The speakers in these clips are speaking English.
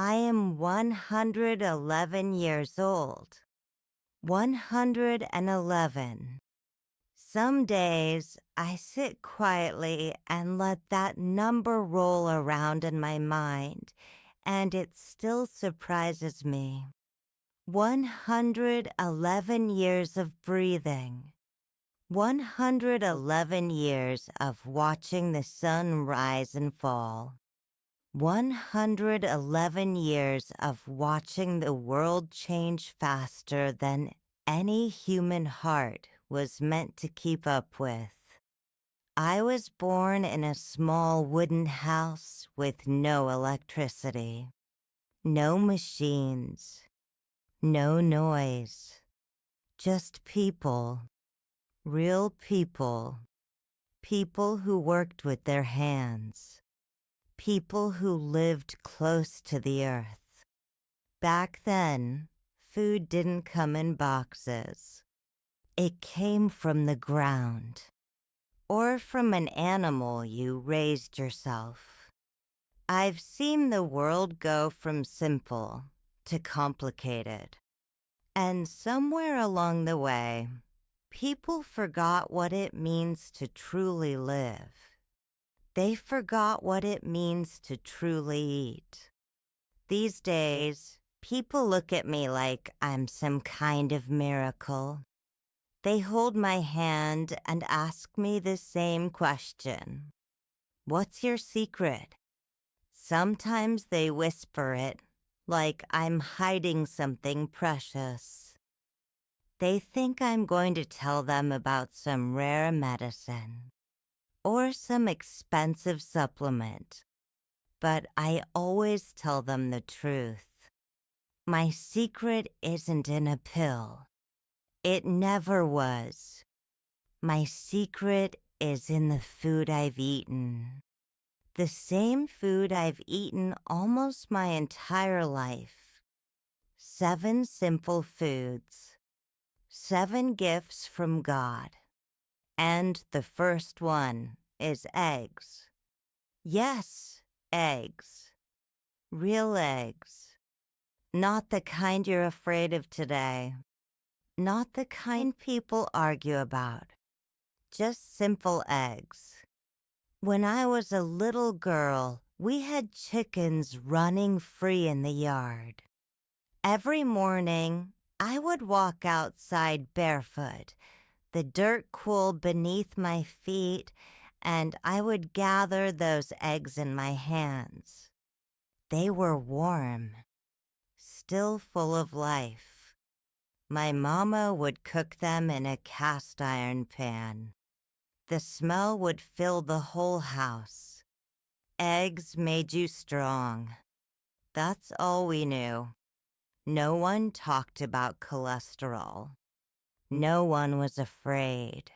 I am 111 years old. 111. Some days I sit quietly and let that number roll around in my mind, and it still surprises me. 111 years of breathing. 111 years of watching the sun rise and fall. 111 years of watching the world change faster than any human heart was meant to keep up with. I was born in a small wooden house with no electricity, no machines, no noise, just people, real people, people who worked with their hands. People who lived close to the earth. Back then, food didn't come in boxes. It came from the ground, or from an animal you raised yourself. I've seen the world go from simple to complicated, and somewhere along the way, people forgot what it means to truly live. They forgot what it means to truly eat. These days, people look at me like I'm some kind of miracle. They hold my hand and ask me the same question. What's your secret? Sometimes they whisper it, like I'm hiding something precious. They think I'm going to tell them about some rare medicine or some expensive supplement, but I always tell them the truth. My secret isn't in a pill. It never was. My secret is in the food I've eaten. The same food I've eaten almost my entire life. 7 simple foods. 7 gifts from God. And the first one is eggs. Yes, eggs. Real eggs. Not the kind you're afraid of today. Not the kind people argue about. Just simple eggs. When I was a little girl, we had chickens running free in the yard. Every morning, I would walk outside barefoot, the dirt cool beneath my feet, and I would gather those eggs in my hands. They were warm, still full of life. My mama would cook them in a cast iron pan. The smell would fill the whole house. Eggs made you strong. That's all we knew. No one talked about cholesterol. No one was afraid.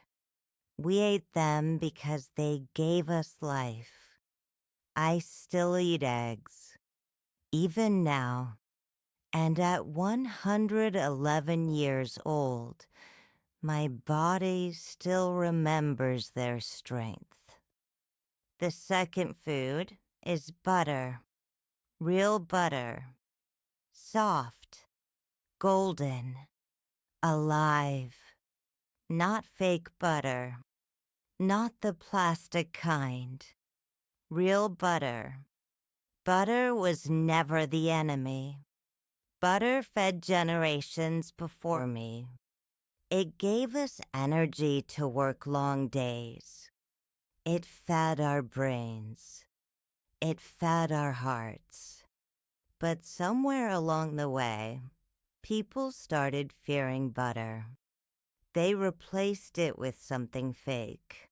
We ate them because they gave us life. I still eat eggs, even now. And at 111 years old, my body still remembers their strength. The second food is butter. Real butter. Soft. Golden. Alive. Not fake butter. Not the plastic kind. Real butter. Butter was never the enemy. Butter fed generations before me. It gave us energy to work long days. It fed our brains. It fed our hearts. But somewhere along the way, people started fearing butter. They replaced it with something fake,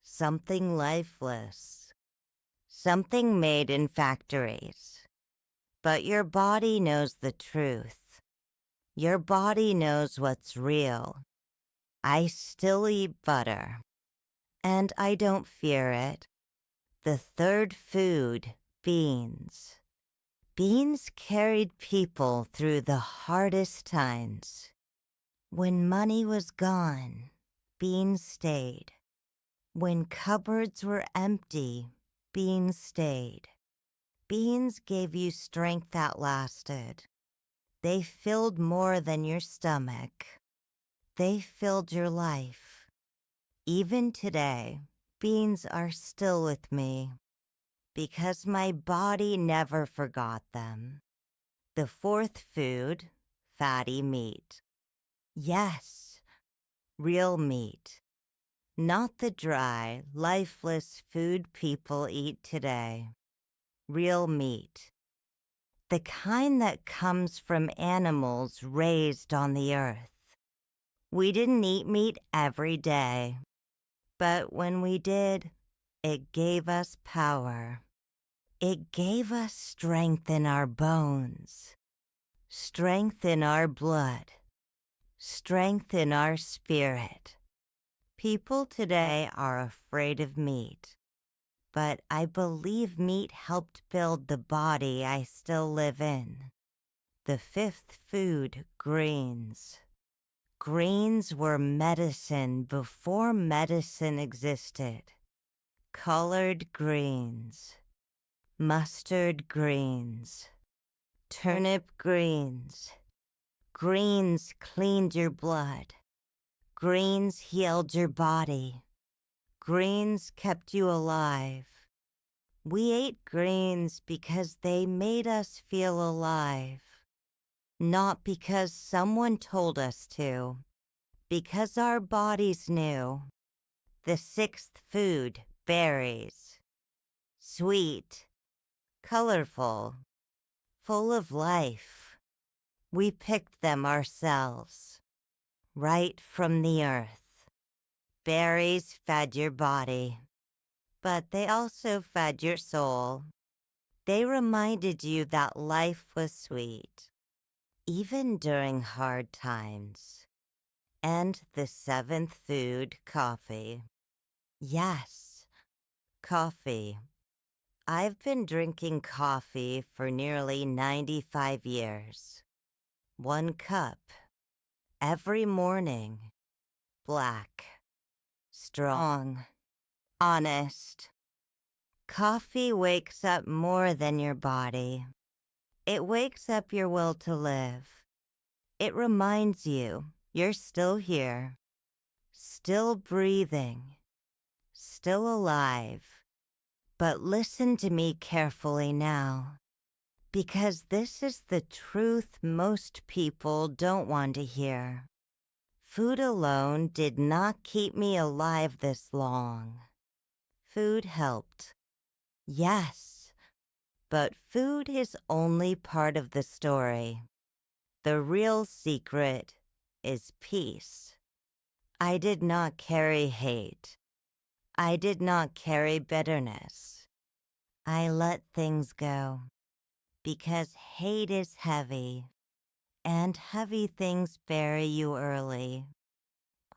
something lifeless, something made in factories. But your body knows the truth. Your body knows what's real. I still eat butter, and I don't fear it. The third food, beans. Beans carried people through the hardest times. When money was gone, beans stayed. When cupboards were empty, beans stayed. Beans gave you strength that lasted. They filled more than your stomach. They filled your life. Even today, beans are still with me because my body never forgot them. The fourth food, fatty meat. Yes, real meat. Not the dry, lifeless food people eat today. Real meat. The kind that comes from animals raised on the earth. We didn't eat meat every day, but when we did, it gave us power. It gave us strength in our bones, strength in our blood, strength in our spirit. People today are afraid of meat, but I believe meat helped build the body I still live in. The fifth food, greens. Greens were medicine before medicine existed. Colored greens, mustard greens, turnip greens. Greens cleaned your blood. Greens healed your body. Greens kept you alive. We ate greens because they made us feel alive, not because someone told us to, because our bodies knew. The sixth food, berries. Sweet, colorful, full of life. We picked them ourselves, right from the earth. Berries fed your body, but they also fed your soul. They reminded you that life was sweet, even during hard times. And the seventh food, coffee. Yes, coffee. I've been drinking coffee for nearly 95 years. 1 cup. Every morning. Black. Strong. Honest. Coffee wakes up more than your body. It wakes up your will to live. It reminds you you're still here, still breathing, still alive. But listen to me carefully now, because this is the truth most people don't want to hear. Food alone did not keep me alive this long. Food helped. Yes, but food is only part of the story. The real secret is peace. I did not carry hate. I did not carry bitterness. I let things go because hate is heavy, and heavy things bury you early.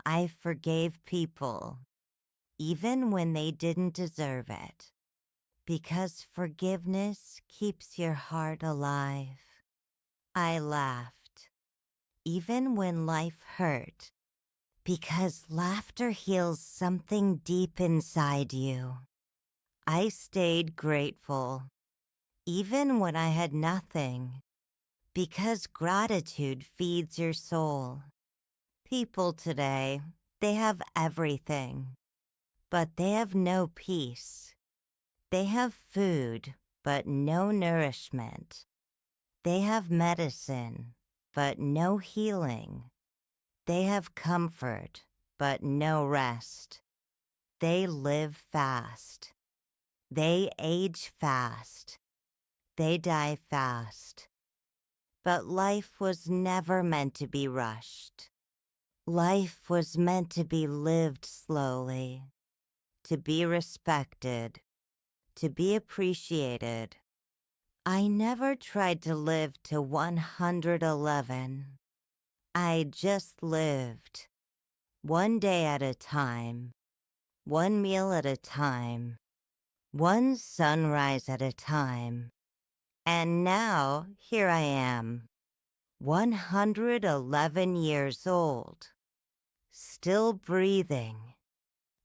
I forgave people, even when they didn't deserve it, because forgiveness keeps your heart alive. I laughed, even when life hurt, because laughter heals something deep inside you. I stayed grateful, even when I had nothing, because gratitude feeds your soul. People today, they have everything, but they have no peace. They have food, but no nourishment. They have medicine, but no healing. They have comfort, but no rest. They live fast. They age fast. They die fast. But life was never meant to be rushed. Life was meant to be lived slowly, to be respected, to be appreciated. I never tried to live to 111. I just lived, one day at a time, one meal at a time, one sunrise at a time. And now here I am, 111 years old, still breathing,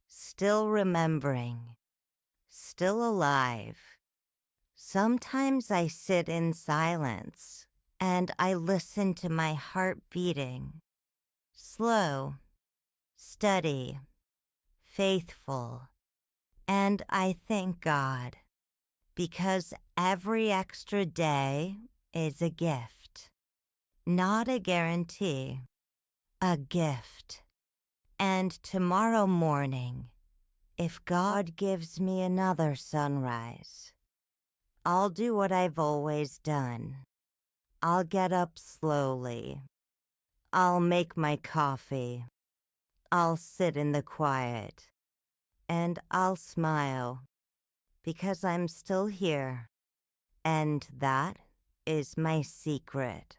still remembering, still alive, Sometimes I sit in silence and I listen to my heart beating, slow, steady, faithful, and I thank God because every extra day is a gift, not a guarantee, a gift. And tomorrow morning, if God gives me another sunrise, I'll do what I've always done. I'll get up slowly. I'll make my coffee. I'll sit in the quiet. And I'll smile because I'm still here. And that is my secret.